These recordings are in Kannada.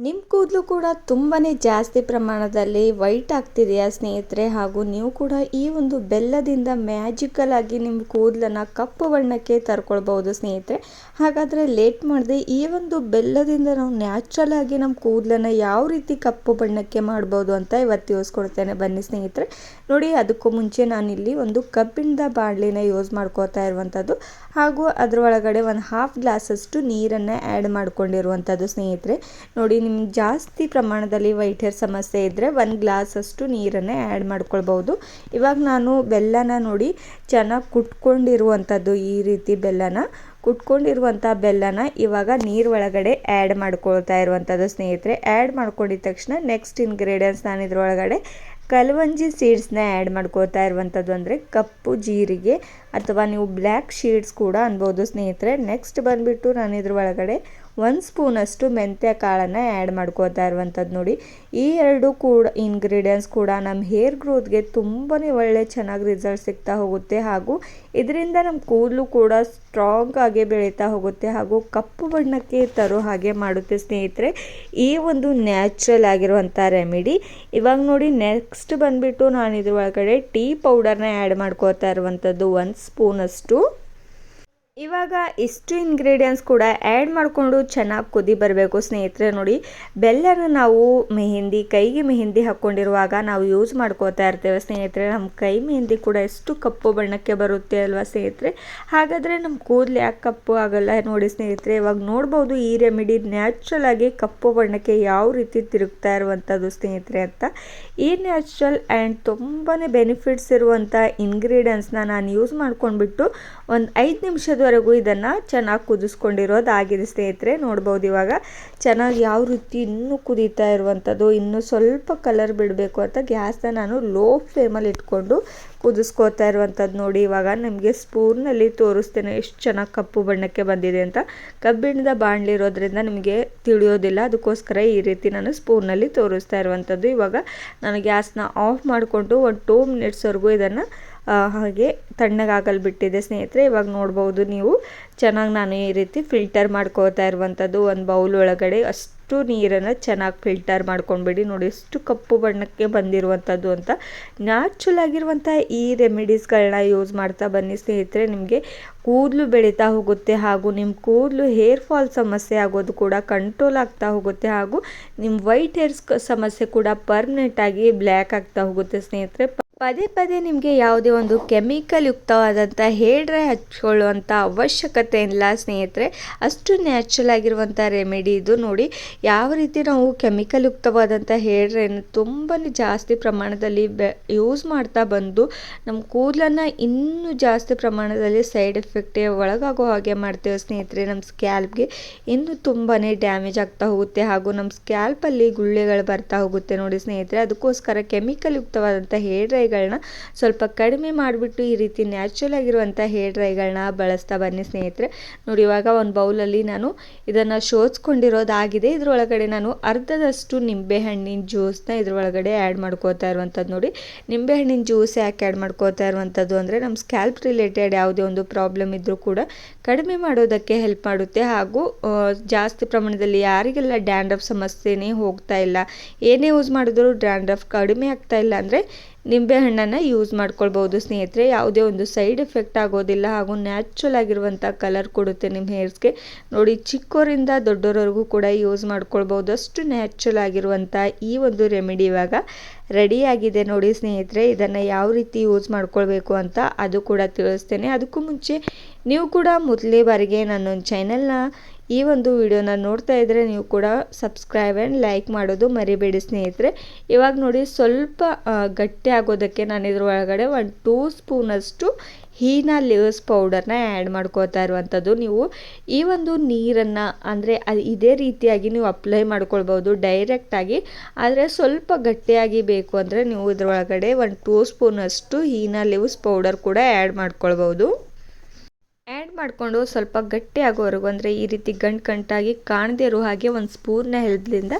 ನಿಮ್ಮ ಕೂದಲು ಕೂಡ ತುಂಬಾ ಜಾಸ್ತಿ ಪ್ರಮಾಣದಲ್ಲಿ ವೈಟ್ ಆಗ್ತಿದೆಯಾ ಸ್ನೇಹಿತರೆ? ಹಾಗೂ ನೀವು ಕೂಡ ಈ ಒಂದು ಬೆಲ್ಲದಿಂದ ಮ್ಯಾಜಿಕಲ್ ಆಗಿ ನಿಮ್ಮ ಕೂದಲನ್ನು ಕಪ್ಪು ಬಣ್ಣಕ್ಕೆ ತರ್ಕೊಳ್ಬೋದು ಸ್ನೇಹಿತರೆ. ಹಾಗಾದರೆ ಲೇಟ್ ಮಾಡದೆ ಈ ಒಂದು ಬೆಲ್ಲದಿಂದ ನಾವು ನ್ಯಾಚುರಲ್ ಆಗಿ ನಮ್ಮ ಕೂದಲನ್ನು ಯಾವ ರೀತಿ ಕಪ್ಪು ಬಣ್ಣಕ್ಕೆ ಮಾಡ್ಬೋದು ಅಂತ ಇವತ್ತು ತಿಳಿಸ್ಕೊಡ್ತೇನೆ, ಬನ್ನಿ ಸ್ನೇಹಿತರೆ. ನೋಡಿ, ಅದಕ್ಕೂ ಮುಂಚೆ ನಾನಿಲ್ಲಿ ಒಂದು ಕಬ್ಬಿಣದ ಬಾಣಲಿನ ಯೂಸ್ ಮಾಡ್ಕೋತಾ ಇರುವಂಥದ್ದು, ಹಾಗೂ ಅದರೊಳಗಡೆ ಒಂದು ಹಾಫ್ ಗ್ಲಾಸಷ್ಟು ನೀರನ್ನು ಆ್ಯಡ್ ಮಾಡ್ಕೊಂಡಿರುವಂಥದ್ದು ಸ್ನೇಹಿತರೆ. ನೋಡಿ, ನಿಮ್ಗೆ ಜಾಸ್ತಿ ಪ್ರಮಾಣದಲ್ಲಿ ವೈಟ್ ಹೇರ್ ಸಮಸ್ಯೆ ಇದ್ದರೆ 1 ಗ್ಲಾಸಷ್ಟು ನೀರನ್ನೇ ಆ್ಯಡ್ ಮಾಡ್ಕೊಳ್ಬೋದು. ಇವಾಗ ನಾನು ಬೆಲ್ಲನ ನೋಡಿ ಚೆನ್ನಾಗಿ ಕುಟ್ಕೊಂಡಿರುವಂಥದ್ದು, ಈ ರೀತಿ ಕುಟ್ಕೊಂಡಿರುವಂಥ ಬೆಲ್ಲನ ಇವಾಗ ನೀರು ಒಳಗಡೆ ಆ್ಯಡ್ ಮಾಡ್ಕೊಳ್ತಾ ಇರುವಂಥದ್ದು ಸ್ನೇಹಿತರೆ. ಆ್ಯಡ್ ಮಾಡ್ಕೊಂಡಿದ ತಕ್ಷಣ ನೆಕ್ಸ್ಟ್ ಇಂಗ್ರೀಡಿಯೆಂಟ್ಸ್ ನಾನು ಇದರೊಳಗಡೆ ಕಲ್ವಂಜಿ ಸೀಡ್ಸ್ನ ಆ್ಯಡ್ ಮಾಡ್ಕೊಳ್ತಾ ಇರುವಂಥದ್ದು, ಅಂದರೆ ಕಪ್ಪು ಜೀರಿಗೆ ಅಥವಾ ನೀವು ಬ್ಲ್ಯಾಕ್ ಶೀಡ್ಸ್ ಕೂಡ ಅನ್ಬೋದು ಸ್ನೇಹಿತರೆ. ನೆಕ್ಸ್ಟ್ ಬಂದುಬಿಟ್ಟು ನಾನು ಇದ್ರ ಒಳಗಡೆ 1 ಸ್ಪೂನಷ್ಟು ಮೆಂತ್ಯ ಕಾಳನ್ನು ಆ್ಯಡ್ ಮಾಡ್ಕೋತಾ ಇರುವಂಥದ್ದು. ನೋಡಿ, ಈ ಎರಡು ಕೂಡ ಇಂಗ್ರೀಡಿಯೆಂಟ್ಸ್ ಕೂಡ ನಮ್ಮ ಹೇರ್ ಗ್ರೋತ್ಗೆ ತುಂಬಾ ಒಳ್ಳೆ ಚೆನ್ನಾಗಿ ರಿಸಲ್ಟ್ ಸಿಗ್ತಾ ಹೋಗುತ್ತೆ, ಹಾಗೂ ಇದರಿಂದ ನಮ್ಮ ಕೂದಲು ಕೂಡ ಸ್ಟ್ರಾಂಗ್ ಆಗಿ ಬೆಳೀತಾ ಹೋಗುತ್ತೆ, ಹಾಗೂ ಕಪ್ಪು ಬಣ್ಣಕ್ಕೆ ತರೋ ಹಾಗೆ ಮಾಡುತ್ತೆ ಸ್ನೇಹಿತರೆ ಈ ಒಂದು ನ್ಯಾಚುರಲ್ ಆಗಿರುವಂಥ ರೆಮಿಡಿ. ಇವಾಗ ನೋಡಿ, ನೆಕ್ಸ್ಟ್ ಬಂದುಬಿಟ್ಟು ನಾನು ಇದ್ರ ಒಳಗಡೆ ಟೀ ಪೌಡರ್ನ ಆ್ಯಡ್ ಮಾಡ್ಕೋತಾ ಇರುವಂಥದ್ದು 1 ಸ್ಪೂನಷ್ಟು. ಇವಾಗ ಇಷ್ಟು ಇಂಗ್ರೀಡಿಯೆಂಟ್ಸ್ ಕೂಡ ಆ್ಯಡ್ ಮಾಡಿಕೊಂಡು ಚೆನ್ನಾಗಿ ಕುದಿ ಬರಬೇಕು ಸ್ನೇಹಿತರೆ. ನೋಡಿ, ಬೆಲ್ಲನ ನಾವು ಕೈಗೆ ಮೆಹಂದಿ ಹಾಕ್ಕೊಂಡಿರುವಾಗ ನಾವು ಯೂಸ್ ಮಾಡ್ಕೋತಾ ಇರ್ತೇವೆ ಸ್ನೇಹಿತರೆ. ನಮ್ಮ ಕೈ ಮೆಹಂದಿ ಕೂಡ ಎಷ್ಟು ಕಪ್ಪು ಬಣ್ಣಕ್ಕೆ ಬರುತ್ತೆ ಅಲ್ವಾ ಸ್ನೇಹಿತರೆ? ಹಾಗಾದರೆ ನಮ್ಮ ಕೂದಲು ಯಾಕೆ ಕಪ್ಪು ಆಗಲ್ಲ ನೋಡಿ ಸ್ನೇಹಿತರೆ. ಇವಾಗ ನೋಡ್ಬೋದು ಈ ರೆಮಿಡಿ ನ್ಯಾಚುರಲ್ ಆಗಿ ಕಪ್ಪು ಬಣ್ಣಕ್ಕೆ ಯಾವ ರೀತಿ ತಿರುಗ್ತಾ ಇರುವಂಥದ್ದು ಸ್ನೇಹಿತರೆ ಅಂತ. ಈ ನ್ಯಾಚುರಲ್ ಆ್ಯಂಡ್ ತುಂಬಾ ಬೆನಿಫಿಟ್ಸ್ ಇರುವಂಥ ಇಂಗ್ರೀಡಿಯೆಂಟ್ಸ್ನ ನಾನು ಯೂಸ್ ಮಾಡ್ಕೊಂಡ್ಬಿಟ್ಟು ಒಂದು 5 ನಿಮಿಷದವರೆಗೂ ಇದನ್ನು ಚೆನ್ನಾಗಿ ಕುದಿಸ್ಕೊಂಡಿರೋದಾಗಿದೆ ಸ್ನೇಹಿತರೆ. ನೋಡ್ಬೋದು ಇವಾಗ ಚೆನ್ನಾಗಿ ಯಾವ ರೀತಿ ಇನ್ನೂ ಕುದೀತಾ ಇರುವಂಥದ್ದು. ಇನ್ನೂ ಸ್ವಲ್ಪ ಕಲರ್ ಬಿಡಬೇಕು ಅಂತ ಗ್ಯಾಸ್ನ ನಾನು ಲೋ ಫ್ಲೇಮಲ್ಲಿ ಇಟ್ಕೊಂಡು ಕುದಿಸ್ಕೋತಾ ಇರುವಂಥದ್ದು. ನೋಡಿ, ಇವಾಗ ನಿಮಗೆ ಸ್ಪೂನಲ್ಲಿ ತೋರಿಸ್ತೇನೆ ಎಷ್ಟು ಚೆನ್ನಾಗಿ ಕಪ್ಪು ಬಣ್ಣಕ್ಕೆ ಬಂದಿದೆ ಅಂತ. ಕಬ್ಬಿಣದ ಬಾಣಲಿ ಇರೋದ್ರಿಂದ ನಿಮಗೆ ತಿಳಿಯೋದಿಲ್ಲ, ಅದಕ್ಕೋಸ್ಕರ ಈ ರೀತಿ ನಾನು ಸ್ಪೂನಲ್ಲಿ ತೋರಿಸ್ತಾ ಇರುವಂಥದ್ದು. ಇವಾಗ ನಾನು ಗ್ಯಾಸ್ನ ಆಫ್ ಮಾಡಿಕೊಂಡು ಒಂದು 2 ಮಿನಿಟ್ಸ್ವರೆಗೂ ಇದನ್ನು ಹಾಗೆ ತಣ್ಣಗಾಗಲು ಬಿಟ್ಟಿದೆ ಸ್ನೇಹಿತರೆ. ಇವಾಗ ನೋಡ್ಬೋದು ನೀವು ಚೆನ್ನಾಗಿ ನಾನು ಈ ರೀತಿ ಫಿಲ್ಟರ್ ಮಾಡ್ಕೋತಾ ಇರುವಂಥದ್ದು. ಒಂದು ಬೌಲ್ ಒಳಗಡೆ ಅಷ್ಟು ನೀರನ್ನು ಚೆನ್ನಾಗಿ ಫಿಲ್ಟರ್ ಮಾಡ್ಕೊಂಡ್ಬಿಡಿ. ನೋಡಿ ಎಷ್ಟು ಕಪ್ಪು ಬಣ್ಣಕ್ಕೆ ಬಂದಿರುವಂಥದ್ದು ಅಂತ. ನ್ಯಾಚುರಲ್ ಆಗಿರುವಂಥ ಈ ರೆಮಿಡೀಸ್ಗಳನ್ನ ಯೂಸ್ ಮಾಡ್ತಾ ಬನ್ನಿ ಸ್ನೇಹಿತರೆ. ನಿಮಗೆ ಕೂದಲು ಬೆಳೀತಾ ಹೋಗುತ್ತೆ, ಹಾಗೂ ನಿಮ್ಮ ಕೂದಲು ಹೇರ್ ಫಾಲ್ ಸಮಸ್ಯೆ ಆಗೋದು ಕೂಡ ಕಂಟ್ರೋಲ್ ಆಗ್ತಾ ಹೋಗುತ್ತೆ, ಹಾಗೂ ನಿಮ್ಮ ವೈಟ್ ಹೇರ್ಸ್ ಸಮಸ್ಯೆ ಕೂಡ ಪರ್ಮನೆಂಟಾಗಿ ಬ್ಲ್ಯಾಕ್ ಆಗ್ತಾ ಹೋಗುತ್ತೆ ಸ್ನೇಹಿತರೆ. ಪದೇ ಪದೇ ನಿಮಗೆ ಯಾವುದೇ ಒಂದು ಕೆಮಿಕಲ್ ಯುಕ್ತವಾದಂಥ ಹೇರ್ ಡ್ರೈ ಹಚ್ಕೊಳ್ಳುವಂಥ ಅವಶ್ಯಕತೆ ಇಲ್ಲ ಸ್ನೇಹಿತರೆ. ಅಷ್ಟು ನ್ಯಾಚುರಲ್ ಆಗಿರುವಂಥ ರೆಮಿಡಿ ಇದು. ನೋಡಿ ಯಾವ ರೀತಿ ನಾವು ಕೆಮಿಕಲ್ ಯುಕ್ತವಾದಂಥ ಹೇರ್ ಡ್ರೈನ ತುಂಬಾ ಜಾಸ್ತಿ ಪ್ರಮಾಣದಲ್ಲಿ ಯೂಸ್ ಮಾಡ್ತಾ ಬಂದು ನಮ್ಮ ಕೂದಲನ್ನು ಇನ್ನೂ ಜಾಸ್ತಿ ಪ್ರಮಾಣದಲ್ಲಿ ಸೈಡ್ ಎಫೆಕ್ಟ್ಗೆ ಒಳಗಾಗೋ ಹಾಗೆ ಮಾಡ್ತೇವೆ ಸ್ನೇಹಿತರೆ. ನಮ್ಮ ಸ್ಕ್ಯಾಲ್ಪ್ಗೆ ಇನ್ನೂ ತುಂಬಾ ಡ್ಯಾಮೇಜ್ ಆಗ್ತಾ ಹೋಗುತ್ತೆ, ಹಾಗೂ ನಮ್ಮ ಸ್ಕ್ಯಾಲ್ಪಲ್ಲಿ ಗುಳ್ಳೆಗಳು ಬರ್ತಾ ಹೋಗುತ್ತೆ ನೋಡಿ ಸ್ನೇಹಿತರೆ. ಅದಕ್ಕೋಸ್ಕರ ಕೆಮಿಕಲ್ ಯುಕ್ತವಾದಂಥ ಹೇರ್ ಡ್ರೈ ಸ್ವಲ್ಪ ಕಡಿಮೆ ಮಾಡಿಬಿಟ್ಟು ಈ ರೀತಿ ನ್ಯಾಚುರಲ್ ಆಗಿರುವಂಥ ಹೇರ್ ಡ್ರೈಗಳನ್ನ ಬಳಸ್ತಾ ಬನ್ನಿ ಸ್ನೇಹಿತರೆ. ನೋಡಿ, ಇವಾಗ ಒಂದು ಬೌಲಲ್ಲಿ ನಾನು ಇದನ್ನು ಶೋಧಿಸ್ಕೊಂಡಿರೋದಾಗಿದೆ. ಇದರೊಳಗಡೆ ನಾನು ಅರ್ಧದಷ್ಟು ನಿಂಬೆಹಣ್ಣಿನ ಜ್ಯೂಸ್ನ ಇದರೊಳಗಡೆ ಆ್ಯಡ್ ಮಾಡ್ಕೋತಾ ಇರುವಂಥದ್ದು. ನೋಡಿ, ನಿಂಬೆಹಣ್ಣಿನ ಜ್ಯೂಸ್ ಯಾಕೆ ಆ್ಯಡ್ ಮಾಡ್ಕೋತಾ ಇರುವಂಥದ್ದು ಅಂದರೆ ನಮ್ಮ ಸ್ಕ್ಯಾಲ್ಪ್ ರಿಲೇಟೆಡ್ ಯಾವುದೇ ಒಂದು ಪ್ರಾಬ್ಲಮ್ ಇದ್ದರೂ ಕೂಡ ಕಡಿಮೆ ಮಾಡೋದಕ್ಕೆ ಹೆಲ್ಪ್ ಮಾಡುತ್ತೆ, ಹಾಗೂ ಜಾಸ್ತಿ ಪ್ರಮಾಣದಲ್ಲಿ ಯಾರಿಗೆಲ್ಲ ಡ್ಯಾಂಡ್ರಫ್ ಸಮಸ್ಯೆನೇ ಹೋಗ್ತಾ ಇಲ್ಲ, ಏನೇ ಯೂಸ್ ಮಾಡಿದ್ರೂ ಡ್ಯಾಂಡ್ರಫ್ ಕಡಿಮೆ ಆಗ್ತಾ ಇಲ್ಲ ಅಂದರೆ ನಿಂಬೆಹಣ್ಣನ್ನು ಯೂಸ್ ಮಾಡ್ಕೊಳ್ಬೋದು ಸ್ನೇಹಿತರೆ. ಯಾವುದೇ ಒಂದು ಸೈಡ್ ಎಫೆಕ್ಟ್ ಆಗೋದಿಲ್ಲ, ಹಾಗೂ ನ್ಯಾಚುರಲ್ ಆಗಿರುವಂಥ ಕಲರ್ ಕೊಡುತ್ತೆ ನಿಮ್ಮ ಹೇರ್ಸ್ಗೆ. ನೋಡಿ, ಚಿಕ್ಕವರಿಂದ ದೊಡ್ಡವರವರೆಗೂ ಕೂಡ ಯೂಸ್ ಮಾಡ್ಕೊಳ್ಬೋದು. ಅಷ್ಟು ನ್ಯಾಚುರಲ್ ಆಗಿರುವಂಥ ಈ ಒಂದು ರೆಮಿಡಿ ಇವಾಗ ರೆಡಿಯಾಗಿದೆ ನೋಡಿ ಸ್ನೇಹಿತರೆ. ಇದನ್ನು ಯಾವ ರೀತಿ ಯೂಸ್ ಮಾಡ್ಕೊಳ್ಬೇಕು ಅಂತ ಅದು ಕೂಡ ತಿಳಿಸ್ತೇನೆ. ಅದಕ್ಕೂ ಮುಂಚೆ ನೀವು ಕೂಡ ಮೊದಲೇ ಬಾರಿಗೆ ನನ್ನೊಂದು ಚಾನಲ್ನ ಈ ಒಂದು ವಿಡಿಯೋನ ನೋಡ್ತಾ ಇದ್ದರೆ ನೀವು ಕೂಡ ಸಬ್ಸ್ಕ್ರೈಬ್ ಆ್ಯಂಡ್ ಲೈಕ್ ಮಾಡೋದು ಮರಿಬೇಡಿ ಸ್ನೇಹಿತರೆ. ಇವಾಗ ನೋಡಿ, ಸ್ವಲ್ಪ ಗಟ್ಟಿ ಆಗೋದಕ್ಕೆ ನಾನು ಇದ್ರ ಒಳಗಡೆ 2 ಸ್ಪೂನಷ್ಟು ಹೀನಾ ಲೀವ್ಸ್ ಪೌಡರ್ನ ಆ್ಯಡ್ ಮಾಡ್ಕೋತಾ ಇರುವಂಥದ್ದು. ನೀವು ಈ ಒಂದು ನೀರನ್ನು ಅಂದರೆ ಇದೇ ರೀತಿಯಾಗಿ ನೀವು ಅಪ್ಲೈ ಮಾಡ್ಕೊಳ್ಬೋದು ಡೈರೆಕ್ಟಾಗಿ, ಆದರೆ ಸ್ವಲ್ಪ ಗಟ್ಟಿಯಾಗಿ ಬೇಕು ಅಂದರೆ ನೀವು ಇದರೊಳಗಡೆ 2 ಸ್ಪೂನಷ್ಟು ಹೀನಾ ಲೀವ್ಸ್ ಪೌಡರ್ ಕೂಡ ಆ್ಯಡ್ ಮಾಡ್ಕೊಳ್ಬೋದು. ಆ್ಯಡ್ ಮಾಡಿಕೊಂಡು ಸ್ವಲ್ಪ ಗಟ್ಟಿ ಆಗೋವರೆಗೂ, ಅಂದರೆ ಈ ರೀತಿ ಗಂಟಾಗಿ ಕಾಣದೇ ಇರೋ ಹಾಗೆ ಒಂದು ಸ್ಪೂನ್ನ ಹೆಲ್ಪ್ಲಿಂದ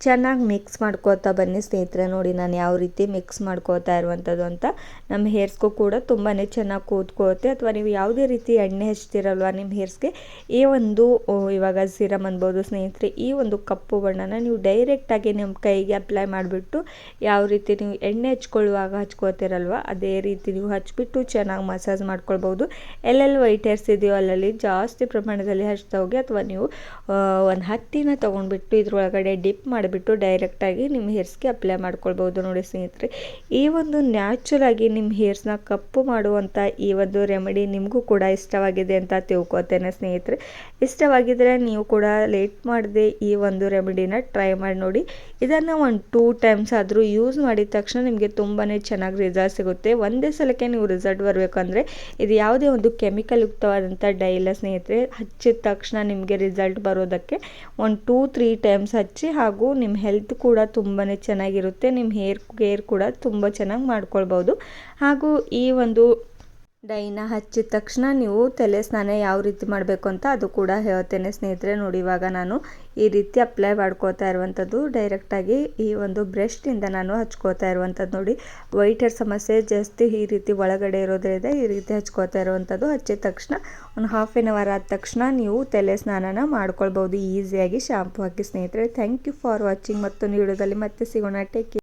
ಚೆನ್ನಾಗಿ ಮಿಕ್ಸ್ ಮಾಡ್ಕೋತಾ ಬನ್ನಿ ಸ್ನೇಹಿತರೆ. ನೋಡಿ ನಾನು ಯಾವ ರೀತಿ ಮಿಕ್ಸ್ ಮಾಡ್ಕೋತಾ ಇರುವಂಥದ್ದು ಅಂತ. ನಮ್ಮ ಹೇರ್ಸ್ಗೂ ಕೂಡ ತುಂಬಾ ಚೆನ್ನಾಗಿ ಕೂತ್ಕೊಳ್ಳುತ್ತೆ. ಅಥವಾ ನೀವು ಯಾವುದೇ ರೀತಿ ಎಣ್ಣೆ ಹಚ್ತಿರಲ್ವ ನಿಮ್ಮ ಹೇರ್ಸ್ಗೆ, ಈ ಒಂದು ಇವಾಗ ಸಿರಮ್ ಅನ್ಬೋದು ಸ್ನೇಹಿತರೆ, ಈ ಒಂದು ಕಪ್ಪು ಬಣ್ಣನ ನೀವು ಡೈರೆಕ್ಟಾಗಿ ನಿಮ್ಮ ಕೈಗೆ ಅಪ್ಲೈ ಮಾಡಿಬಿಟ್ಟು ಯಾವ ರೀತಿ ನೀವು ಎಣ್ಣೆ ಹಚ್ಕೊಳ್ಳುವಾಗ ಹಚ್ಕೋತಿರಲ್ವ ಅದೇ ರೀತಿ ನೀವು ಹಚ್ಬಿಟ್ಟು ಚೆನ್ನಾಗಿ ಮಸಾಜ್ ಮಾಡ್ಕೊಳ್ಬೋದು. ಎಲ್ಲೆಲ್ಲಿ ವೈಟ್ ಹೇರ್ಸ್ ಇದೆಯೋ ಅಲ್ಲಲ್ಲಿ ಜಾಸ್ತಿ ಪ್ರಮಾಣದಲ್ಲಿ ಹಚ್ತಾ ಹೋಗಿ. ಅಥವಾ ನೀವು ಒಂದು ಹತ್ತಿನ ತೊಗೊಂಡ್ಬಿಟ್ಟು ಇದ್ರೊಳಗಡೆ ಡಿಪ್ ಮಾಡಿಬಿಟ್ಟು ಡೈರೆಕ್ಟಾಗಿ ನಿಮ್ಮ ಹೇರ್ಸ್ಗೆ ಅಪ್ಲೈ ಮಾಡ್ಕೊಳ್ಬೋದು. ನೋಡಿ ಸ್ನೇಹಿತರೆ, ಈ ಒಂದು ನ್ಯಾಚುರಲಾಗಿ ನಿಮ್ಮ ಹೇರ್ಸ್ನ ಕಪ್ಪು ಮಾಡುವಂಥ ಈ ಒಂದು ರೆಮಿಡಿ ನಿಮಗೂ ಕೂಡ ಇಷ್ಟವಾಗಿದೆ ಅಂತ ತಿಳ್ಕೊತೇನೆ ಸ್ನೇಹಿತರೆ. ಇಷ್ಟವಾಗಿದ್ದರೆ ನೀವು ಕೂಡ ಲೇಟ್ ಮಾಡದೆ ಈ ಒಂದು ರೆಮಿಡಿನ ಟ್ರೈ ಮಾಡಿ ನೋಡಿ. ಇದನ್ನು ಒಂದು 2 ಟೈಮ್ಸ್ ಆದರೂ ಯೂಸ್ ಮಾಡಿದ ತಕ್ಷಣ ನಿಮಗೆ ತುಂಬಾ ಚೆನ್ನಾಗಿ ರಿಸಲ್ಟ್ ಸಿಗುತ್ತೆ. ಒಂದೇ ಸಲಕ್ಕೆ ನೀವು ರಿಸಲ್ಟ್ ಬರಬೇಕಂದ್ರೆ ಇದು ಯಾವುದೇ ಒಂದು ಕೆಮಿಕಲ್ ಯುಕ್ತವಾದಂಥ ಡೈ ಇಲ್ಲ ಸ್ನೇಹಿತರೆ. ಹಚ್ಚಿದ ತಕ್ಷಣ ನಿಮಗೆ ರಿಸಲ್ಟ್ ಬರೋದಕ್ಕೆ ಒಂದು 2-3 ಟೈಮ್ಸ್ ಹಚ್ಚಿ. ಹಾಗೂ ನಿಮ್ಮ ಹೆಲ್ತ್ ಕೂಡ ತುಂಬಾ ಚೆನ್ನಾಗಿರುತ್ತೆ. ನಿಮ್ಮ ಹೇರ್ ಕೂಡ ತುಂಬ ಚೆನ್ನಾಗಿ ಮಾಡ್ಕೊಳ್ಬೋದು. ಹಾಗೂ ಈ ಒಂದು ಡೈನ ಹಚ್ಚಿದ ತಕ್ಷಣ ನೀವು ತಲೆ ಸ್ನಾನ ಯಾವ ರೀತಿ ಮಾಡಬೇಕು ಅಂತ ಅದು ಕೂಡ ಹೇಳ್ತೇನೆ ಸ್ನೇಹಿತರೆ. ನೋಡಿ ಇವಾಗ ನಾನು ಈ ರೀತಿ ಅಪ್ಲೈ ಮಾಡ್ಕೋತಾ ಇರುವಂಥದ್ದು ಡೈರೆಕ್ಟಾಗಿ ಈ ಒಂದು ಬ್ರಷ್ನಿಂದ ನಾನು ಹಚ್ಕೋತಾ ಇರುವಂಥದ್ದು. ನೋಡಿ ವೈಟ್ ಹೇರ್ ಸಮಸ್ಯೆ ಜಾಸ್ತಿ ಈ ರೀತಿ ಒಳಗಡೆ ಇರೋದ್ರಿಂದ ಈ ರೀತಿ ಹಚ್ಕೋತಾ ಇರುವಂಥದ್ದು. ಹಚ್ಚಿದ ತಕ್ಷಣ ಒಂದು ಹಾಫ್ ಆನ್ ಅವರ್ ಆದ ತಕ್ಷಣ ನೀವು ತಲೆ ಸ್ನಾನನ ಮಾಡ್ಕೊಳ್ಬೋದು ಈಸಿಯಾಗಿ ಶಾಂಪು ಹಾಕಿ ಸ್ನೇಹಿತರೆ. Thank you for watching. ಮತ್ತೊಂದು ವಿಡಿಯೋದಲ್ಲಿ ಮತ್ತೆ ಸಿಗೋಣ. Take care.